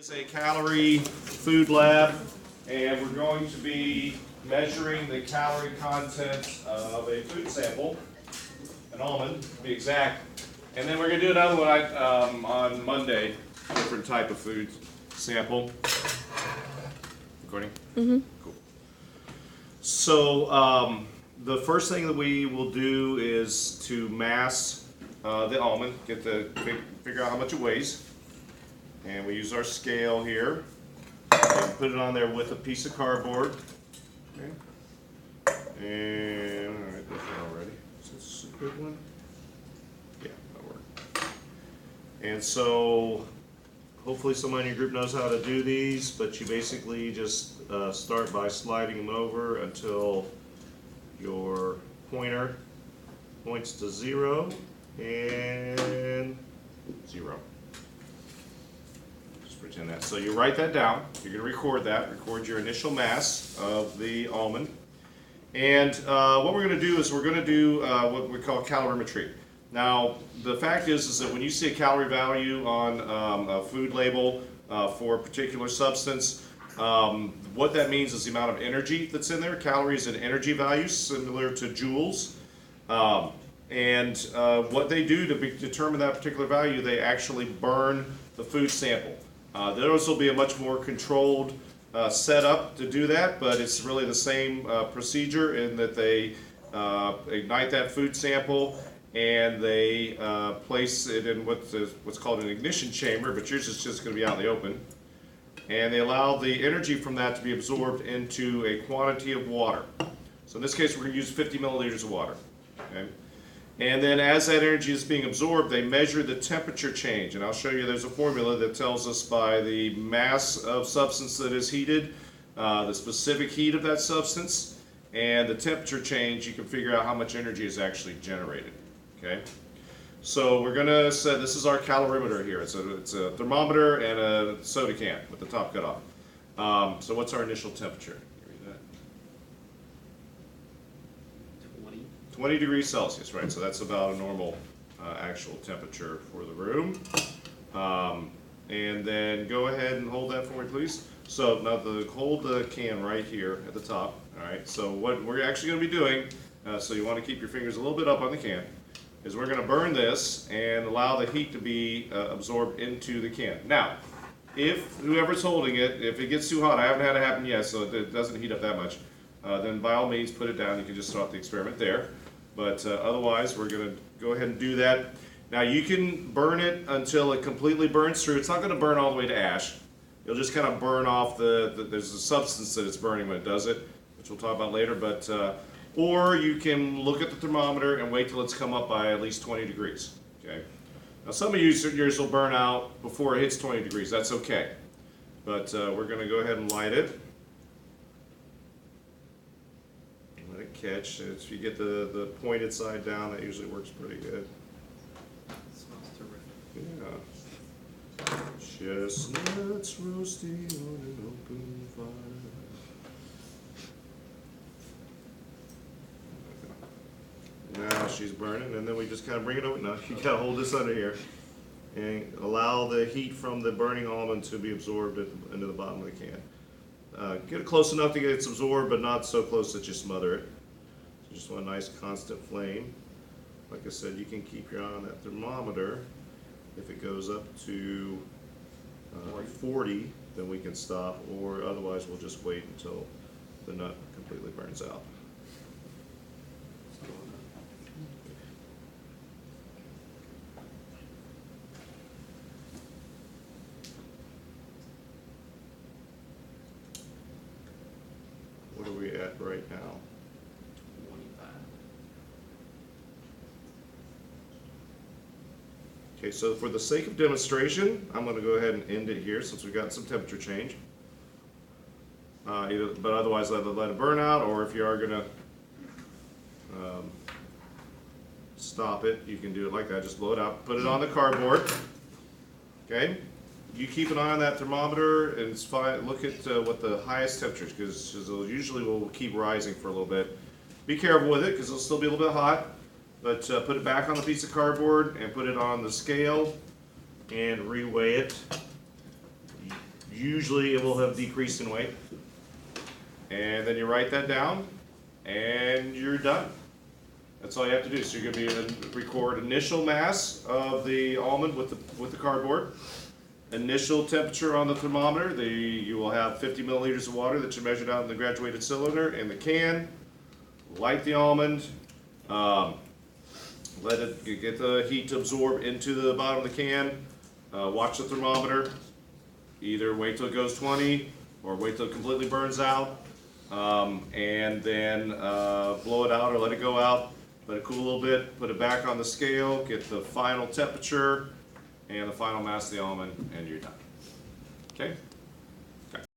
It's a calorie food lab, and we're going to be measuring the calorie content of a food sample, an almond to be exact, and then we're going to do another one on Monday, different type of food sample. Recording? Mm-hmm. Cool. So the first thing that we will do is to mass the almond, figure out how much it weighs. And we use our scale here and put it on there with a piece of cardboard. Okay. And all right, this one already. Is this a good one? Yeah, that'll work. And so hopefully somebody in your group knows how to do these, but you basically just start by sliding them over until your pointer points to 0 and 0. Pretend that. So you write that down. You're going to record that. Record your initial mass of the almond. And what we're going to do is we're going to do what we call calorimetry. Now, the fact is that when you see a calorie value on a food label for a particular substance, what that means is the amount of energy that's in there. Calories and energy values, similar to joules. And what they do to determine that particular value, they actually burn the food sample. Those will be a much more controlled setup to do that, but it's really the same procedure in that they ignite that food sample and they place it in what's called an ignition chamber, but yours is just going to be out in the open. And they allow the energy from that to be absorbed into a quantity of water. So in this case, we're going to use 50 milliliters of water. Okay? And then as that energy is being absorbed, they measure the temperature change. And I'll show you there's a formula that tells us by the mass of substance that is heated, the specific heat of that substance, and the temperature change, you can figure out how much energy is actually generated. Okay? So we're going to set, this is our calorimeter here. It's a thermometer and a soda can with the top cut off. So what's our initial temperature? 20 degrees Celsius, right? So that's about a normal actual temperature for the room. And then go ahead and hold that for me, please. So now hold the can right here at the top. All right. So what we're actually going to be doing, so you want to keep your fingers a little bit up on the can, is we're going to burn this and allow the heat to be absorbed into the can. Now, if whoever's holding it, if it gets too hot, I haven't had it happen yet, so it doesn't heat up that much, then by all means put it down. You can just stop the experiment there. But otherwise, we're going to go ahead and do that. Now, you can burn it until it completely burns through. It's not going to burn all the way to ash. You'll just kind of burn off there's a substance that it's burning when it does it, which we'll talk about later. But or you can look at the thermometer and wait till it's come up by at least 20 degrees. Okay. Now, some of yours will burn out before it hits 20 degrees. That's okay. But we're going to go ahead and light it. Let it catch. If you get the pointed side down, that usually works pretty good. It smells terrific. Yeah. Chestnuts roasting on an open fire. Now she's burning, and then we just kind of bring it over. Now you gotta hold this under here and allow the heat from the burning almond to be absorbed into the bottom of the can. Get it close enough to get it absorbed, but not so close that you smother it. So just want a nice constant flame. Like I said, you can keep your eye on that thermometer. If it goes up to 40, then we can stop, or otherwise we'll just wait until the nut completely burns out. What are we at right now? 25. Okay, so for the sake of demonstration, I'm going to go ahead and end it here since we've got some temperature change. But otherwise, let it burn out, or if you are going to stop it, you can do it like that. Just blow it out, put it on the cardboard. Okay. You keep an eye on that thermometer and it's fine. Look at what the highest temperature is, because it usually will keep rising for a little bit. Be careful with it because it'll still be a little bit hot, but put it back on the piece of cardboard and put it on the scale and reweigh it. usually it will have decreased in weight. And then you write that down, and you're done. That's all you have to do. So you're going to record initial mass of the almond with the cardboard, initial temperature on the thermometer. You will have 50 milliliters of water that you measured out in the graduated cylinder in the can. Light the almond. Let it get the heat to absorb into the bottom of the can. Watch the thermometer. Either wait till it goes 20 or wait till it completely burns out. And then blow it out or let it go out. Let it cool a little bit. Put it back on the scale. Get the final temperature and the final mass of the almond, and you're done. Okay?